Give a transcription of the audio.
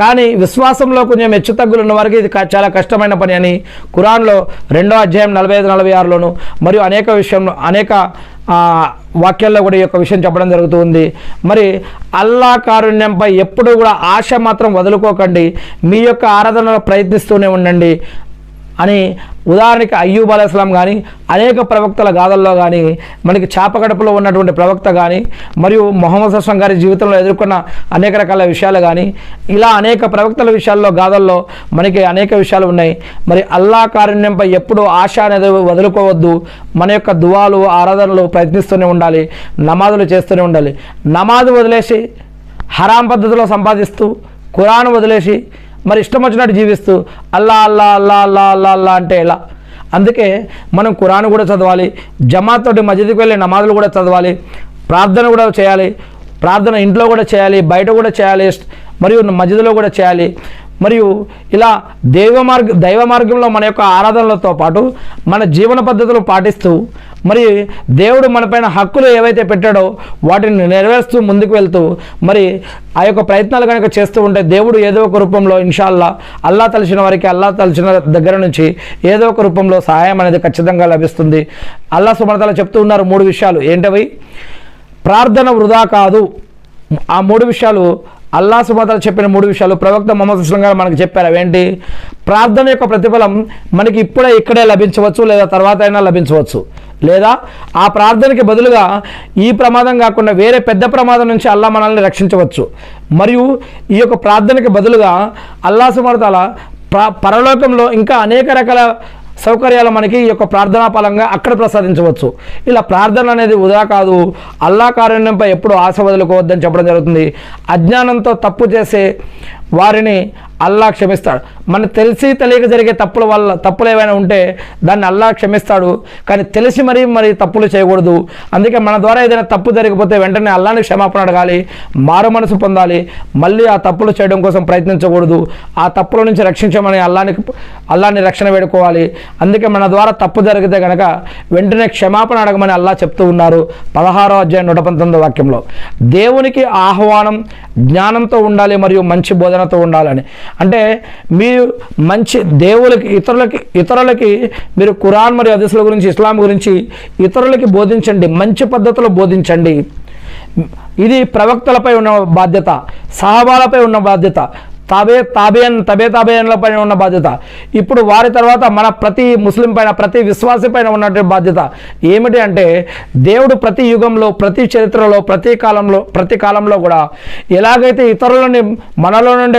కానీ విశ్వాసంలో కొంచెం హెచ్చుతగ్గులు ఉన్న వారికి ఇది చాలా కష్టమైన పని అని ఖురాన్లో 2వ అధ్యాయం 45-46లోను మరియు అనేక వాక్యాల్లో కూడా ఈ యొక్క విషయం చెప్పడం జరుగుతుంది. మరి అల్లా కారుణ్యంపై ఎప్పుడూ కూడా ఆశ మాత్రం వదులుకోకండి, మీ యొక్క ఆరాధనలో ప్రయత్నిస్తూనే ఉండండి అని ఉదాహరణకి అయ్యూబ్ అలైహిస్సలాం కానీ అనేక ప్రవక్తల గాథల్లో కానీ మనకి చాపగడపలో ఉన్నటువంటి ప్రవక్త కానీ మరియు మొహమ్మద్ సల్లం గారి జీవితంలో ఎదుర్కొన్న అనేక రకాల విషయాలు కానీ ఇలా అనేక ప్రవక్తల విషయాల్లో గాథల్లో మనకి అనేక విషయాలు ఉన్నాయి. మరి అల్లా కారుణ్యంపై ఎప్పుడూ ఆశ అనేది వదులుకోవద్దు. మన యొక్క దువాలు ఆరాధనలు ప్రయత్నిస్తూనే ఉండాలి, నమాజులు చేస్తూనే ఉండాలి. నమాజు వదిలేసి హరాం పద్ధతిలో సంపాదిస్తూ ఖురాన్ వదిలేసి మరి ఇష్టం వచ్చినట్టు జీవిస్తూ అల్లా అల్లా అల్లా అల్లా అల్లా అల్లా అంటే ఎలా? అందుకే మనం ఖురాన్ కూడా చదవాలి, జమాత్ తోటి మస్జిద్కి వెళ్ళి నమాజులు కూడా చదవాలి, ప్రార్థన కూడా చేయాలి. ప్రార్థన ఇంట్లో కూడా చేయాలి, బయట కూడా చేయాలి, మరియు మస్జిద్లో కూడా చేయాలి. మరియు ఇలా దైవ మార్గంలో మన యొక్క ఆరాధనలతో పాటు మన జీవన పద్ధతులు పాటిస్తూ మరి దేవుడు మనపైన హక్కులు ఏవైతే పెట్టాడో వాటిని నెరవేరుస్తూ ముందుకు వెళ్తూ మరి ఆ యొక్క ప్రయత్నాలు కనుక చేస్తూ ఉంటే దేవుడు ఏదో ఒక రూపంలో ఇన్షాల్లా అల్లా తలిచిన వారికి అల్లా తలిచిన దగ్గర నుంచి ఏదో ఒక రూపంలో సహాయం అనేది ఖచ్చితంగా లభిస్తుంది. అల్లా సుబ్హానహు వ తఆలా చెప్తూ ఉన్నారు 3 విషయాలు. ఏంటవి? ప్రార్థన వృధా కాదు. ఆ 3 విషయాలు అల్లా సుబ్హానహు వ తఆలా చెప్పిన 3 విషయాలు ప్రవక్త ముహమ్మద్ సల్లం గారు మనకు చెప్పారు. అవేంటి? ప్రార్థన యొక్క ప్రతిఫలం మనకి ఇక్కడే లభించవచ్చు, లేదా తర్వాత అయినా లభించవచ్చు, లేదా ఆ ప్రార్థనకి బదులుగా ఈ ప్రమాదం కాకుండా వేరే పెద్ద ప్రమాదం నుంచి అల్లా మనల్ని రక్షించవచ్చు. మరియు ఈ యొక్క ప్రార్థనకి బదులుగా అల్లా సుబ్హానహు వ తఆలా పరలోకంలో ఇంకా అనేక రకాల సౌకర్యాలు మనకి ఈ యొక్క ప్రార్థనా ఫలంగా అక్కడ ప్రసాదించవచ్చు. ఇలా ప్రార్థన అనేది వృధా కాదు. అల్లా కారుణ్యంపై ఎప్పుడు ఆశ వదులుకోవద్దని చెప్పడం జరుగుతుంది. అజ్ఞానంతో తప్పు చేసే వారిని అల్లా క్షమిస్తాడు. మనకు తెలిసి తెలియక జరిగే తప్పులు ఏవైనా ఉంటే దాన్ని అల్లా క్షమిస్తాడు. కానీ తెలిసి మరి తప్పులు చేయకూడదు. అందుకే మన ద్వారా ఏదైనా తప్పు జరిగిపోతే వెంటనే అల్లాని క్షమాపణ అడగాలి, మారు మనసు పొందాలి, మళ్ళీ ఆ తప్పులు చేయడం కోసం ప్రయత్నించకూడదు. ఆ తప్పుల నుంచి రక్షించమని అల్లాని రక్షణ వేడుకోవాలి. అందుకే మన ద్వారా తప్పు జరిగితే కనుక వెంటనే క్షమాపణ అడగమని అల్లా చెప్తూ ఉన్నారు 16వ అధ్యాయం 119వ వాక్యంలో. దేవునికి ఆహ్వానం జ్ఞానంతో ఉండాలి మరియు మంచి బోధనతో ఉండాలని. అంటే మీరు మంచి ఇతరులకి మీరు ఖురాన్ మరియు హదీసుల గురించి, ఇస్లాం గురించి ఇతరులకి బోధించండి, మంచి పద్ధతిలో బోధించండి. ఇది ప్రవక్తలపై ఉన్న బాధ్యత, సహాబాలపై ఉన్న బాధ్యత, తాబేయన్లపైన ఉన్న బాధ్యత. ఇప్పుడు వారి తర్వాత మన ప్రతి ముస్లిం పైన, ప్రతి విశ్వాసి పైన ఉన్నటువంటి బాధ్యత ఏమిటి అంటే దేవుడు ప్రతి యుగంలో, ప్రతి చరిత్రలో, ప్రతి కాలంలో కూడా ఎలాగైతే ఇతరులని మనలో నుండే